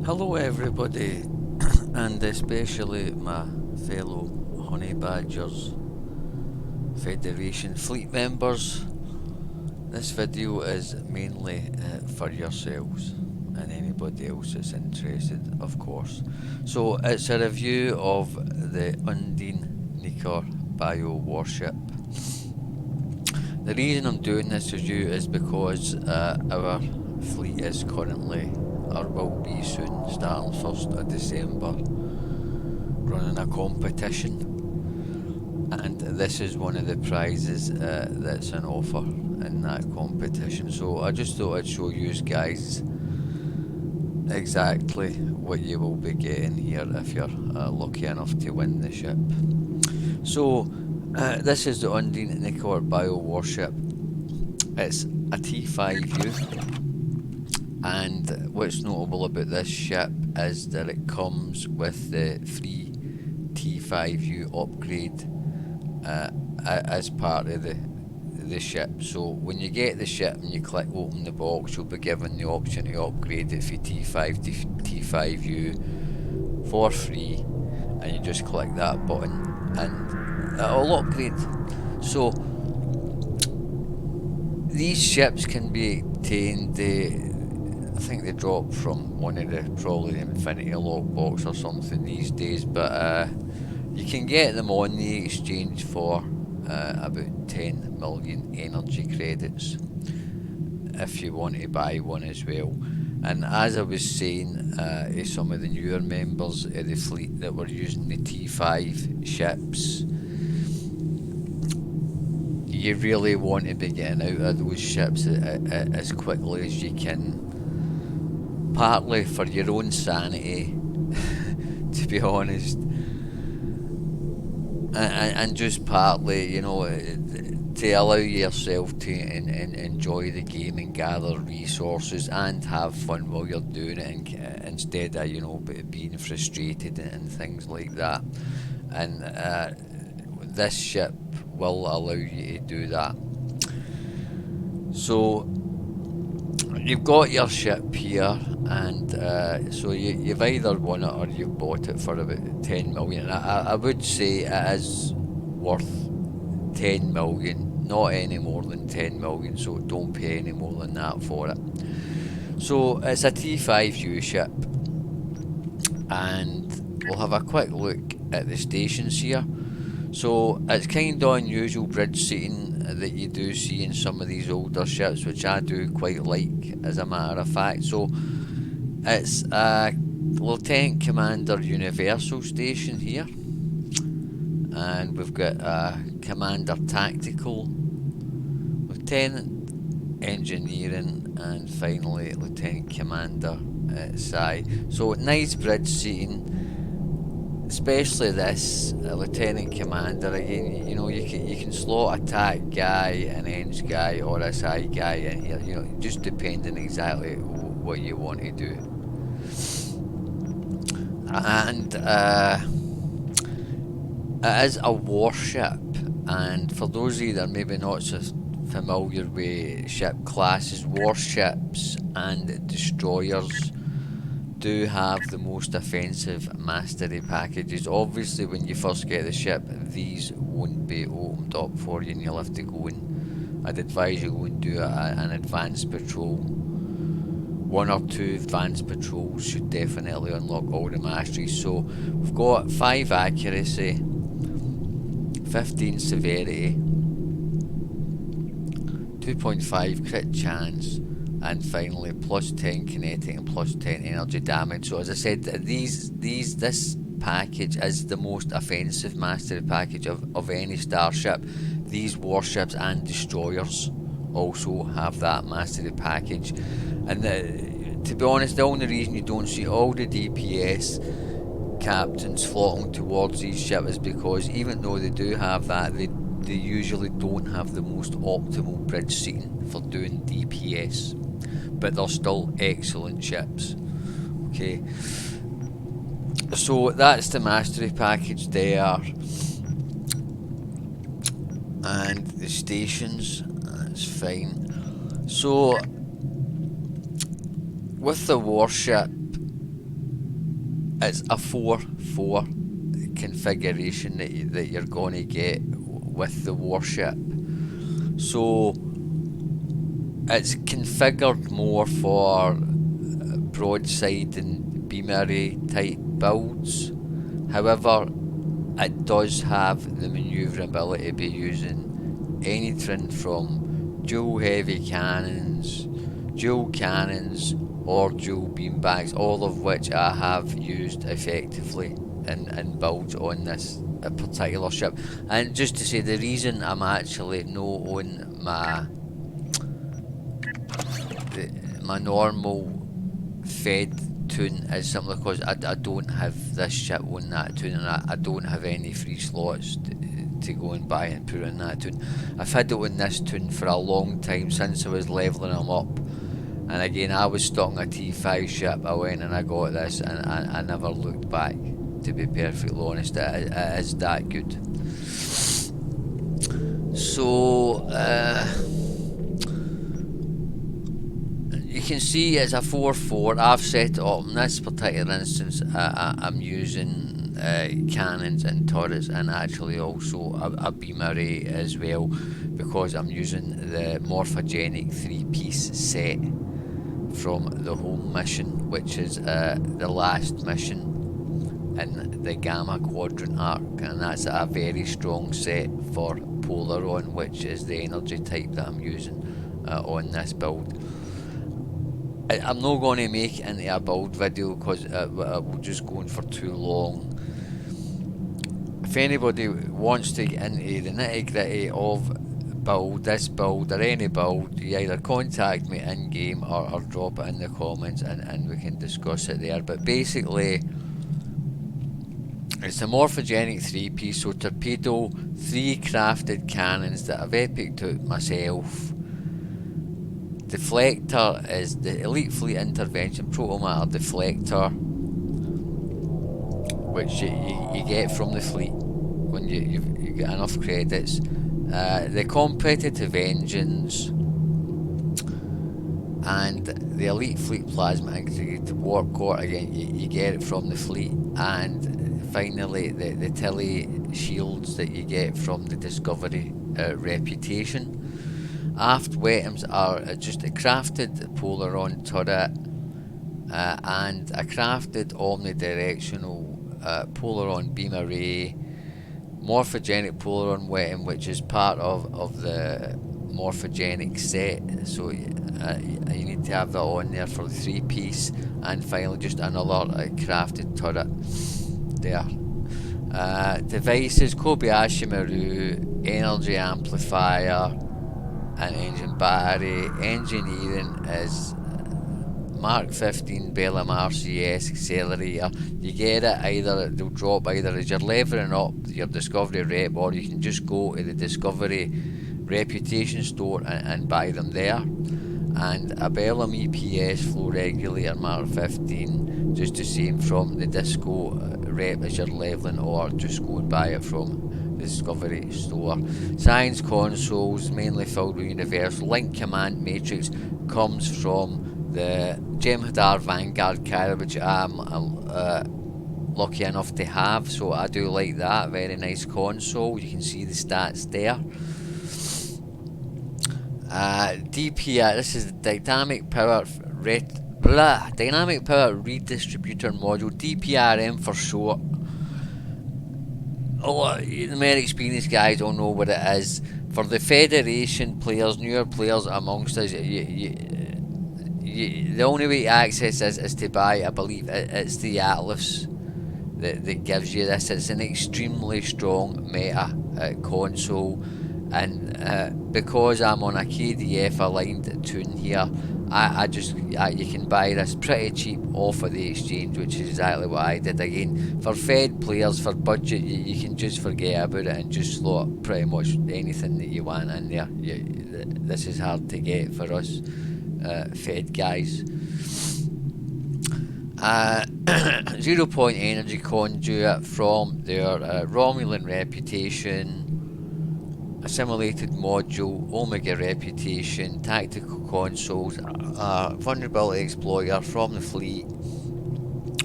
Hello everybody, and especially my fellow Honey Badgers Federation fleet members. This video is mainly for yourselves and anybody else that's interested, of course. So it's a review of the Undine Nicor bio warship. The reason I'm doing this review is because our fleet is currently, or will be soon, starting 1st of December, running a competition, and this is one of the prizes that's on offer in that competition. So I just thought I'd show you guys exactly what you will be getting here if you're lucky enough to win the ship. So this is the Undine Nicor bio warship. It's a T5U, and what's notable about this ship is that it comes with the free T5U upgrade as part of the ship. So when you get the ship and you click open the box, you'll be given the option to upgrade it from T5 to T5U for free, and you just click that button and it'll upgrade. So these ships can be obtained, I think they drop from one of the, probably the Infinity lockbox or something these days, but you can get them on the exchange for about 10 million energy credits if you want to buy one as well. And as I was saying to some of the newer members of the fleet that were using the T5 ships, you really want to be getting out of those ships as quickly as you can, partly for your own sanity to be honest, and just partly, you know, to allow yourself to enjoy the game and gather resources and have fun while you're doing it, instead of, you know, being frustrated and things like that. And this ship will allow you to do that. So you've got your ship here, and so you've either won it or you've bought it for about 10 million. I would say it is worth 10 million, not any more than 10 million, so don't pay any more than that for it. So it's a T5U ship, and we'll have a quick look at the stations here. So it's kind of unusual bridge seating that you do see in some of these older ships, which I do quite like, as a matter of fact. So it's a Lieutenant Commander Universal station here, and we've got a Commander Tactical, Lieutenant Engineering, and finally Lieutenant Commander Psi. So nice bridge seating, especially this Lieutenant Commander. Again, you know, you can slot a TAC guy, an Eng guy, or a Psi guy in here, you know, just depending exactly what you want to do. And it is a warship, and for those of you that are maybe not so familiar with ship classes, warships and destroyers do have the most offensive mastery packages. Obviously when you first get the ship, these won't be opened up for you, and you'll have to go and, I'd advise you go and do an advanced patrol. 1 or 2 advanced patrols should definitely unlock all the masteries. So we've got 5 accuracy, 15 severity, 2.5 crit chance, and finally plus 10 kinetic and plus 10 energy damage. So as I said, this package is the most offensive mastery package of any starship. These warships and destroyers also have that mastery package, and to be honest, the only reason you don't see all the DPS captains flocking towards these ships is because even though they do have that, they usually don't have the most optimal bridge seating for doing DPS, but they're still excellent ships. Okay, so that's the mastery package there, and the stations, that's fine. So with the warship, it's a 4-4 configuration that you're going to get with the Warship. So it's configured more for broadside and beam array type builds. However, it does have the manoeuvrability to be using anything from dual heavy cannons, dual cannons, or dual beanbags, all of which I have used effectively in builds on this particular ship. And just to say, the reason I'm actually not on my normal Fed tune is simply because I don't have this ship on that tune, and I don't have any free slots to go and buy and put on that tune. I've had it on this tune for a long time, since I was levelling them up. And again, I was stuck on a T5 ship. I went and I got this, and I never looked back, to be perfectly honest. It is that good. So you can see it's a 4-4. I've set it up in this particular instance. I'm using cannons and turrets, and actually also a beam array as well, because I'm using the morphogenic 3-piece set from the home mission, which is the last mission in the Gamma Quadrant arc, and that's a very strong set for Polaron, which is the energy type that I'm using on this build. I'm not going to make it into a build video because it will just go on for too long. If anybody wants to get into the nitty gritty of this build or any build, you either contact me in game or drop it in the comments, and we can discuss it there. But basically, it's a morphogenic 3-piece, so torpedo, 3 crafted cannons that I've epicked out myself. Deflector is the Elite Fleet Intervention Protomatter Deflector, which you get from the fleet when you get enough credits. The Competitive Engines and the Elite Fleet Plasma Integrated Warp Core, again you get it from the fleet. And finally the Tilly Shields that you get from the Discovery Reputation. Aft weapons are just a crafted Polaron turret and a crafted omnidirectional Polaron beam array, morphogenic Polaron weapon, which is part of the morphogenic set, so you need to have that on there for the 3-piece. And finally just another crafted turret there. Devices: Kobayashi Maru, energy amplifier, an engine battery. Engineering is Mark 15 Bellum RCS accelerator. You get it either, they'll drop either as you're leveling up your Discovery rep, or you can just go to the Discovery Reputation store and buy them there. And a Bellum EPS flow regulator Mark 15, just the same from the Disco rep as you're leveling, or just go and buy it from the Discovery store. Science consoles, mainly filled with universal link command matrix, comes from the Jem'Hadar Vanguard carrier, which I'm lucky enough to have, so I do like that. Very nice console. You can see the stats there. DPR, this is the Dynamic Power Redistributor Module, DPRM for short. The more experienced guys don't know what it is. For the Federation players, newer players amongst us, the only way to access this is to buy, I believe it's the Atlas that gives you this. It's an extremely strong meta console, and because I'm on a KDF aligned tune here, you can buy this pretty cheap off of the exchange, which is exactly what I did. Again, for Fed players, for budget, you can just forget about it and just slot pretty much anything that you want in there. This is hard to get for us Fed guys. 0 point energy conduit from their Romulan Reputation, assimilated module, Omega Reputation, tactical consoles, vulnerability exploiter from the fleet,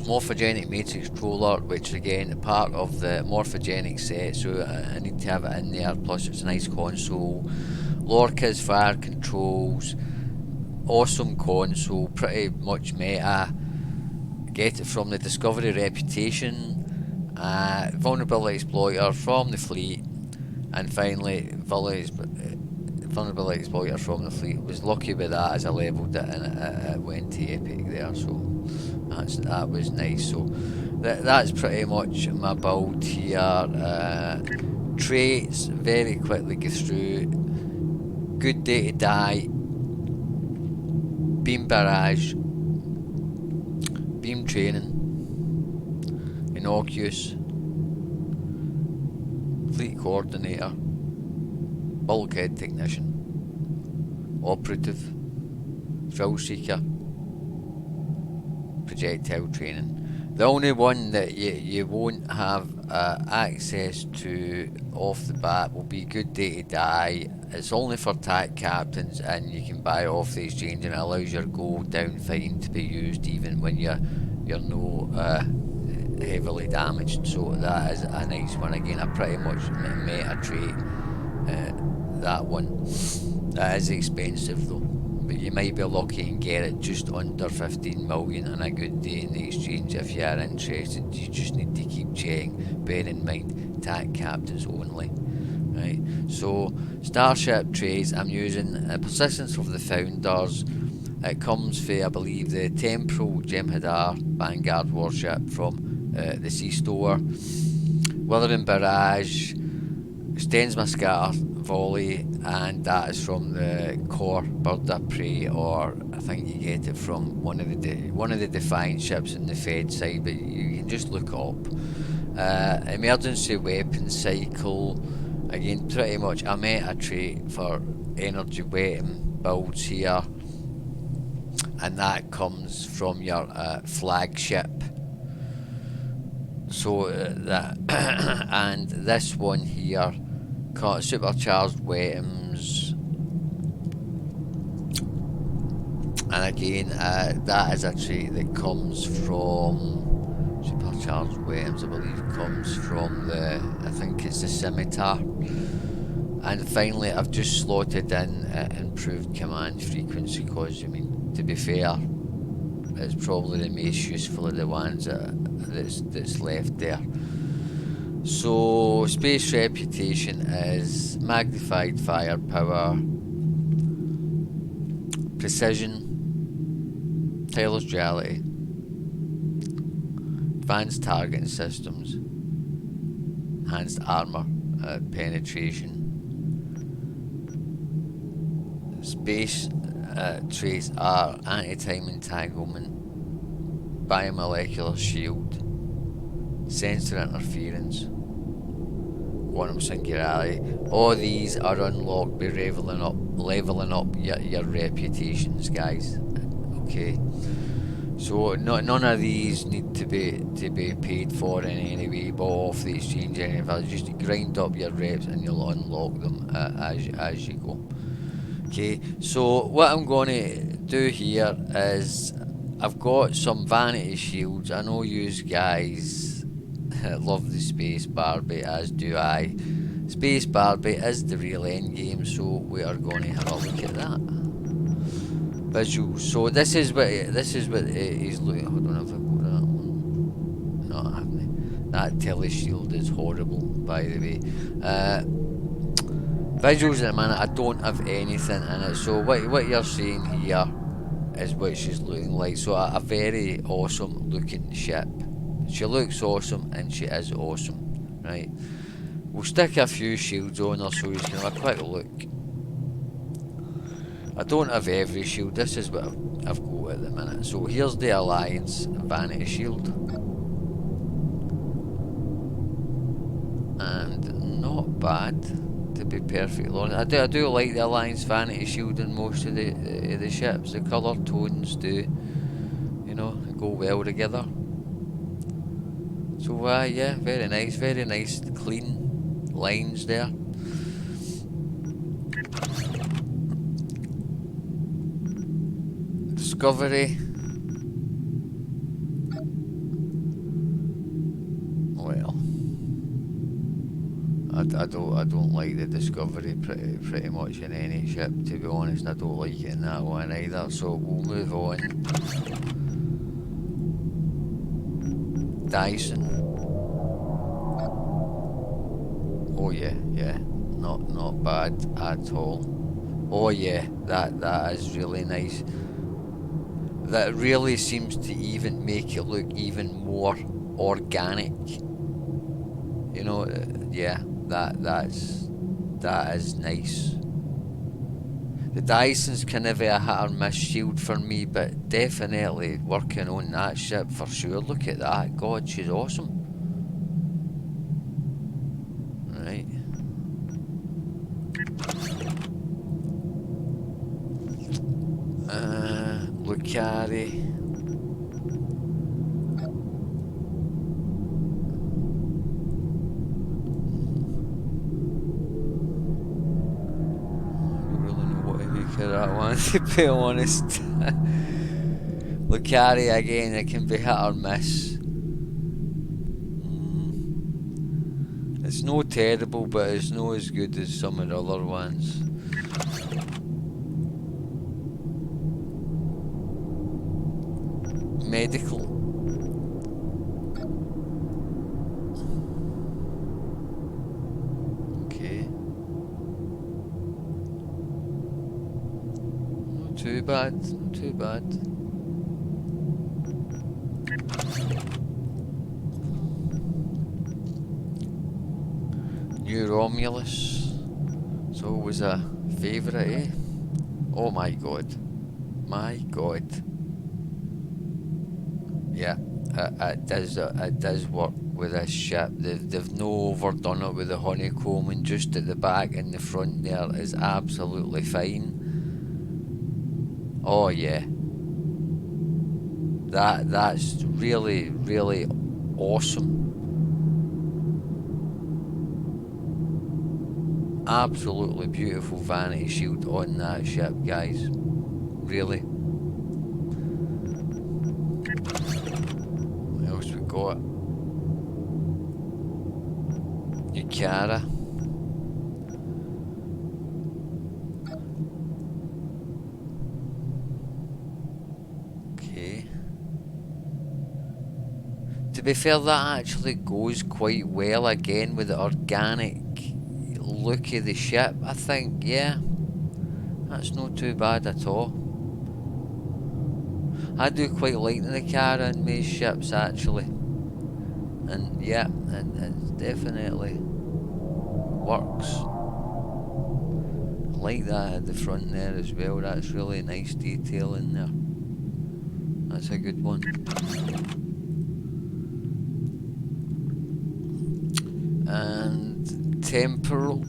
Morphogenic matrix roller, which again part of the morphogenic set, so I need to have it in there. Plus it's a nice console. Lorca's fire controls, awesome console, pretty much meta. Get it from the Discovery Reputation, vulnerability exploiter from the fleet, and finally vulnerability exploiter from the fleet. Was lucky with that as I levelled it and it went to epic there, so that was nice. So that's pretty much my build here. Traits, very quickly go through. Good day to die, beam barrage, beam training, innocuous, fleet coordinator, bulkhead technician, operative, thrill seeker, projectile training. The only one that you won't have access to off the bat will be Good Day to Die. It's only for TAC captains, and you can buy it off the exchange, and it allows your gold down fine to be used even when you're no heavily damaged. So that is a nice one. Again, a pretty much meta trait. That one. That is expensive though, but you might be lucky and get it just under 15 million on a good day in the exchange if you are interested. You just need to keep checking. Bear in mind, TAC captains only. Right, so Starship traits, I'm using Persistence of the Founders. It comes for, I believe, the Temporal Jem'Hadar Vanguard Warship from the Sea Store. Withering Barrage extends my scatter volley, and that is from the core Bird of Prey, or I think you get it from one of the Defiant ships in the Fed side, but you can just look it up. Emergency weapon cycle, again pretty much a meta trait for energy weapon builds here, and that comes from your flagship. So that and this one here, supercharged weapons, and again that is a trait that comes from supercharged weapons. I believe comes from I think it's the scimitar. And finally, I've just slotted in improved command frequency, because I mean, to be fair, it's probably the most useful of the ones that's left there. So space reputation is magnified firepower, precision, tireless agility, advanced targeting systems, enhanced armor penetration. Space traits are anti-time entanglement, biomolecular shield, sensor interference, quantum singularity. All these are unlocked by leveling up your reputations, guys. Okay, so none of these need to be paid for in any way, but off the exchange or anything. Just grind up your reps and you'll unlock them as you go. Okay, so what I'm going to do here is I've got some Vanity Shields. I know you guys love the Space Barbie, as do I. Space Barbie is the real end game, so we are going to have a look at that. Visuals. So this is what he's looking. Hold on, if I go to that one. No, I haven't. That teleshield is horrible, by the way. Visuals in a minute. I don't have anything in it. So what you're seeing here is what she's looking like. So a very awesome looking ship. She looks awesome and she is awesome, right? We'll stick a few shields on her so you can have a quick look. I don't have every shield. This is what I've got at the minute. So here's the Alliance Vanity Shield, and not bad, to be perfectly honest. I do like the Alliance Vanity Shield in most of the ships. The colour tones do, go well together. So yeah, very nice, clean lines there. Discovery. I don't like the Discovery pretty much in any ship, to be honest. I don't like it in that one either. So we'll move on. Dyson. Oh yeah, yeah. Not bad at all. Oh yeah, that is really nice. That really seems to even make it look even more organic. You know, yeah, that is nice. The Dyson's kind of a hit or miss shield for me, but definitely working on that ship for sure. Look at that, God, she's awesome. Right. Lucari. That one, to be honest. Lucari again, it can be hit or miss. It's no terrible, but it's no as good as some of the other ones. Medical. Okay. Not too bad, not too bad. New Romulus. It's always a favourite, eh? Oh my god. My god. Yeah, it does work with this ship. They've no overdone it with the honeycomb, and just at the back and the front there is absolutely fine. Oh yeah. That's really, really awesome. Absolutely beautiful Vanity Shield on that ship, guys. Really. What else we got? Yukara. Okay. To be fair, that actually goes quite well again with the organic look of the ship, I think. Yeah, that's not too bad at all. I do quite like the Nicara in my ships actually, and yeah, it definitely works. I like that at the front there as well. That's really nice detail in there. That's a good one. And temporal.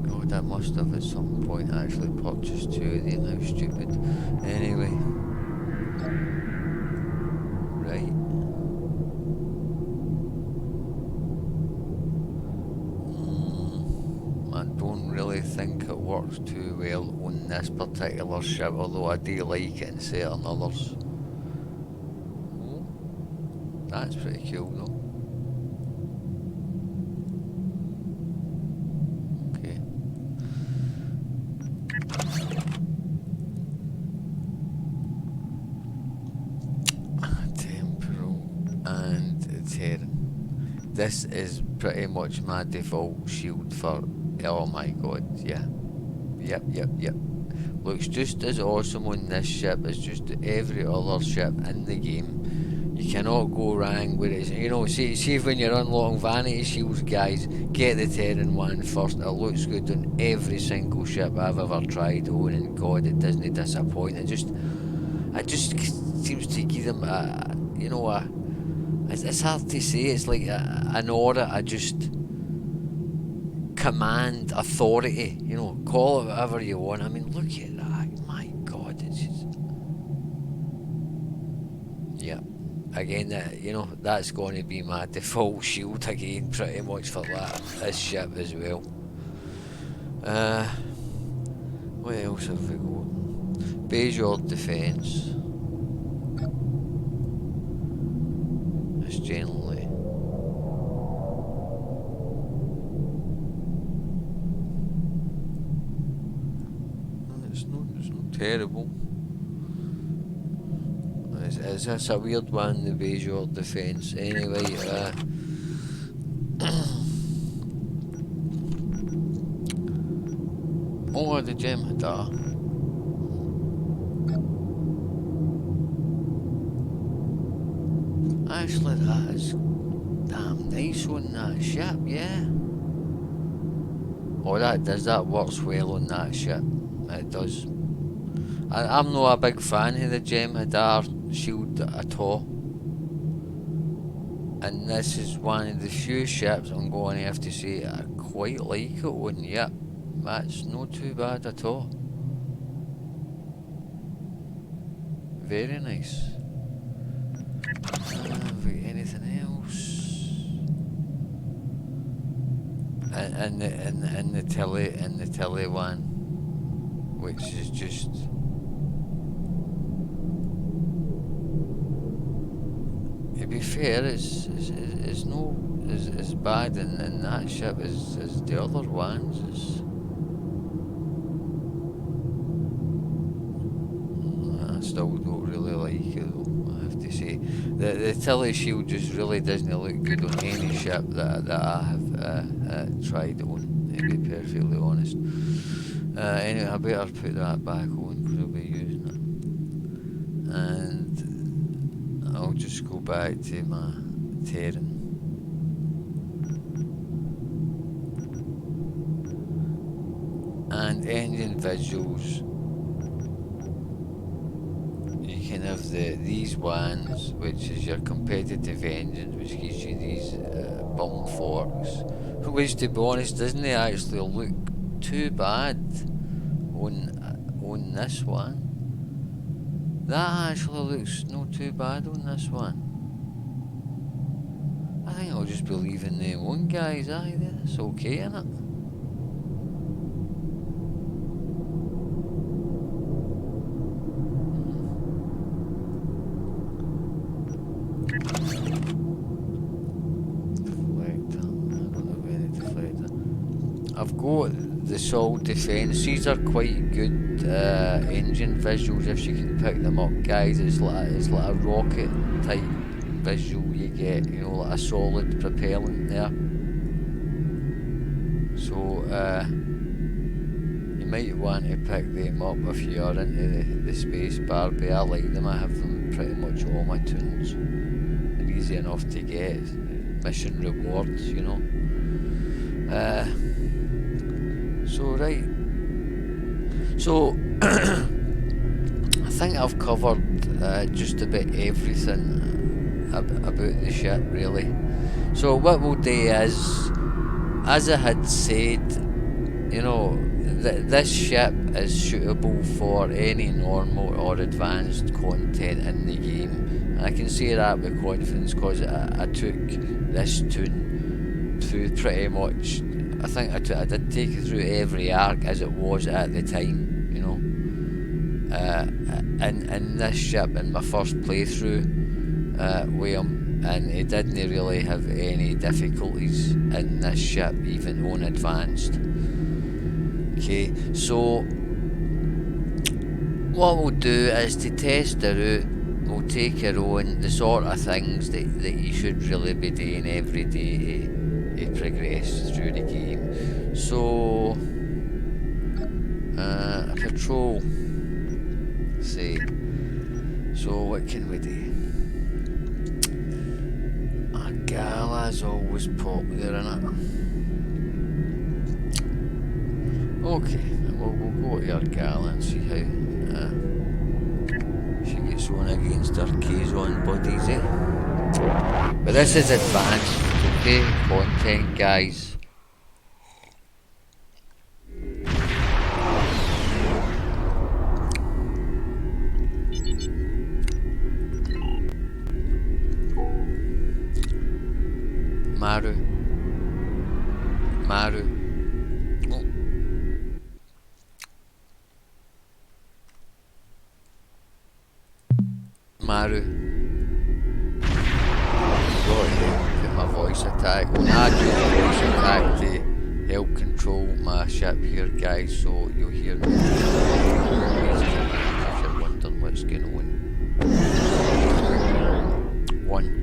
God, I must have at some point actually purchased two of them. How stupid. Anyway. Right. I don't really think it works too well on this particular ship, although I do like it in certain others. Oh, that's pretty cool though. Okay. Temporal and Terran. This is pretty much my default shield for, oh my god, yeah. Yep. Looks just as awesome on this ship as just every other ship in the game. You cannot go wrong with it. You know, see when you're unlocking Vanity Shields, guys, get the Terran one first. It looks good on every single ship I've ever tried owning. God, it doesn't disappoint. It just seems to give them a, you know, it's hard to say. It's like an aura. I just command, authority. You know, call it whatever you want. I mean, look at that. My God, it's just, yeah. Again, you know, that's going to be my default shield again, pretty much for this ship as well. What else have we got? Bejord defense. just gently. It's not terrible. It's just a weird one, the visual defense. Anyway, oh, the gem hadar. Actually, that is damn nice on that ship, yeah. Oh, that works well on that ship. It does. I'm not a big fan of the gem hadar shield at all. And this is one of the few ships I'm going to have to say I quite like it on. Yep, that's not too bad at all. Very nice. Have we got anything else? And the telly one, which is just to be fair, it's no as bad in that ship as the other ones. I still don't really like it though, I have to say. The Tilly Shield just really doesn't look good on any ship that I have tried on, to be perfectly honest. Anyway, I better put that back on because I'll be using it. And I'll just go back to my Terran. And engine visuals. You can have these ones, which is your competitive engines, which gives you these bum forks, which, to be honest, doesn't actually look too bad on this one. That actually looks not too bad on this one. I think I'll just be leaving them on, guys. Aye, that's okay, innit? I've got the solid defence. These are quite good engine visuals if you can pick them up, guys. It's like a rocket type visual you get, you know, like a solid propellant there. So you might want to pick them up if you are into the space Barbie. I like them. I have them pretty much all my tunes. They're easy enough to get. Mission rewards, you know. So right, so I think I've covered just about everything about the ship, really. So what we'll do is, as I had said, you know, this ship is suitable for any normal or advanced content in the game. And I can say that with confidence because I took this tune through pretty much. I think I did take it through every arc as it was at the time, you know. And this ship in my first playthrough with him, and he didn't really have any difficulties in this ship, even on advanced. Okay, so what we'll do is to test her out, we'll take her on the sort of things that you should really be doing every day to progress through the game. So patrol, say. So what can we do? A gala's always popular, innit? Okay, we'll go to our gala and see how she gets on against her Kazon buddies, eh? But this is advanced, okay, content, guys. Maru. Oh. Maru. voice attack. I do the voice attack to help control my ship here, guys, so you'll hear me if you're wondering what's going on. One.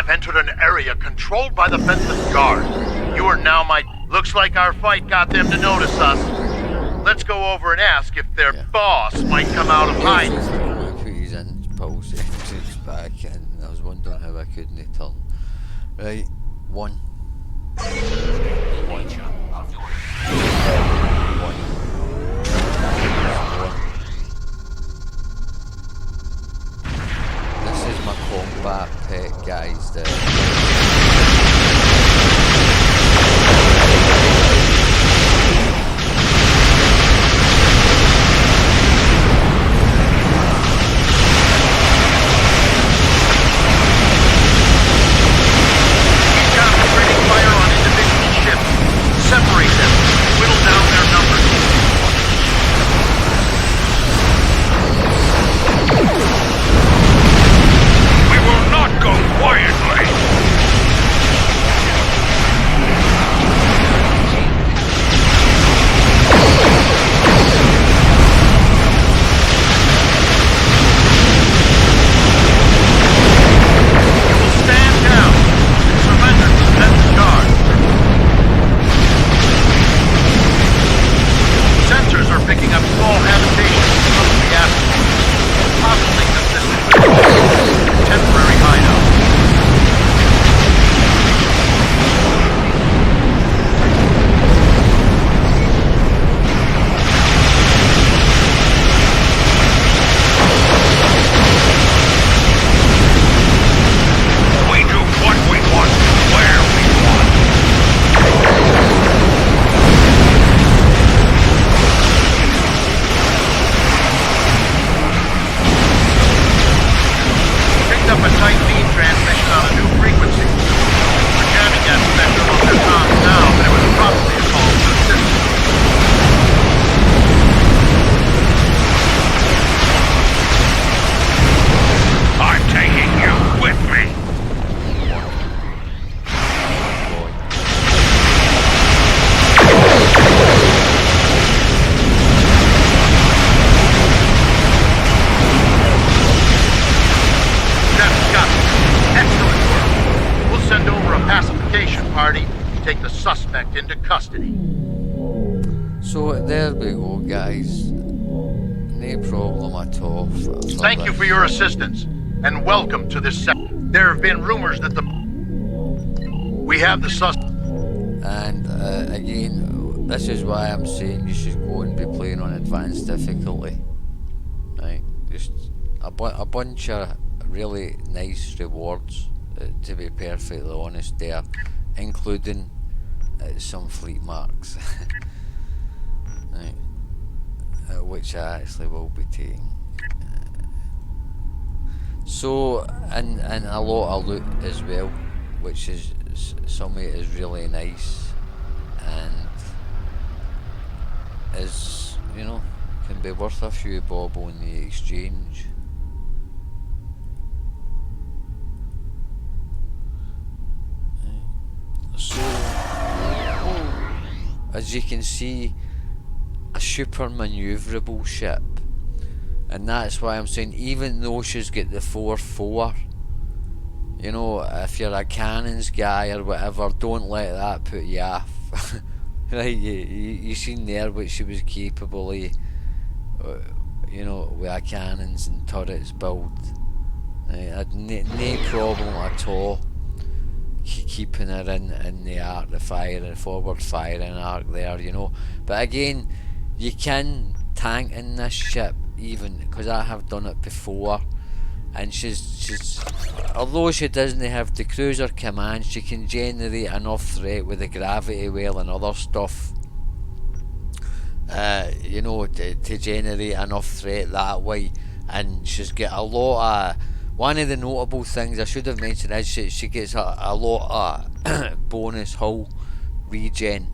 Entered an area controlled by the Fenceless Guard. You are now my... Looks like our fight got them to notice us. Let's go over and ask if their boss might come out of hiding. Put his impulse engines back in. I was wondering how I couldn't turn. Right, one. This is my combat pet, guys. Into custody. So there we go, guys. No problem at all. Thank you for your assistance, and welcome to this There have been rumors that we have the And again, this is why I'm saying you should go and be playing on advanced difficulty. Right, just a bunch of really nice rewards, to be perfectly honest there, including some fleet marks, right, which I actually will be taking. So, and a lot of loot as well, which is some of it is really nice, and is, you know, can be worth a few bob on the exchange. So, as you can see, a super manoeuvrable ship, and that's why I'm saying, even though she's got the 4-4, you know, if you're a cannons guy or whatever, don't let that put you off. Right, you seen there what she was capable of, you know, with a cannons and turrets build. Had no problem at all keeping her in the arc, the forward firing arc there, you know. But again, you can tank in this ship, even because I have done it before, and she's although she doesn't have the cruiser command, she can generate enough threat with the gravity well and other stuff, you know, to generate enough threat that way. And she's got a lot of, one of the notable things I should have mentioned is she gets a lot of bonus hull regen,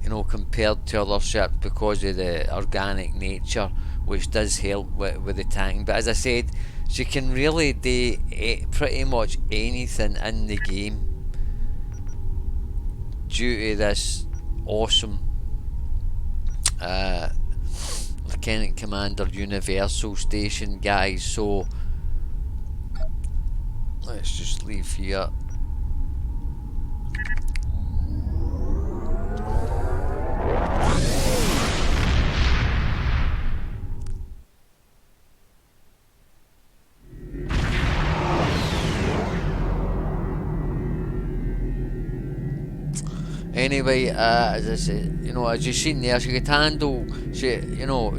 you know, compared to other ships because of the organic nature, which does help with the tanking. But as I said, she can really do pretty much anything in the game due to this awesome Lieutenant Commander Universal Station, guys. So let's just leave here. Anyway, as I said, you know, as you've seen there, she could handle, you know,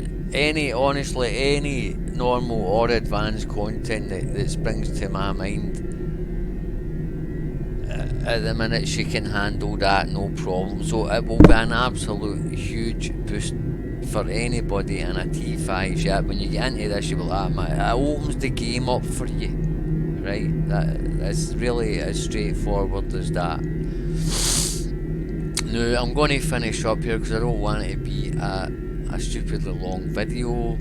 honestly, any normal or advanced content that springs to my mind. At the minute, she can handle that, no problem. So it will be an absolute huge boost for anybody in a T5 ship. When you get into this, you'll be like, it opens the game up for you, right? That's really as straightforward as that. Now, I'm going to finish up here because I don't want it to be a stupidly long video.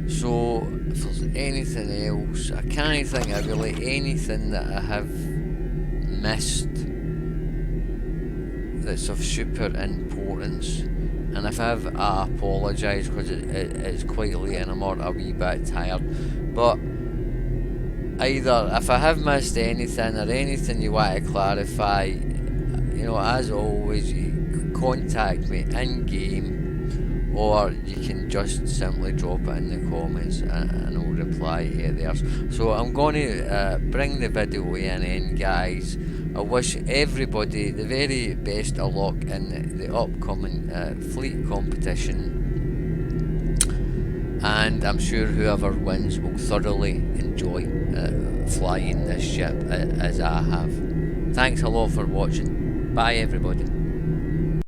So, if there's anything else, I can't think of really anything that I have missed that's of super importance. And if I have, I apologise because it's quite late and I'm a wee bit tired. But either if I have missed anything or anything you want to clarify, you know, as always, you contact me in game, or you can just simply drop it in the comments and I'll reply to it there. So I'm going to bring the video to an end, guys. I wish everybody the very best of luck in the upcoming fleet competition, and I'm sure whoever wins will thoroughly enjoy flying this ship as I have. Thanks a lot for watching. Bye everybody.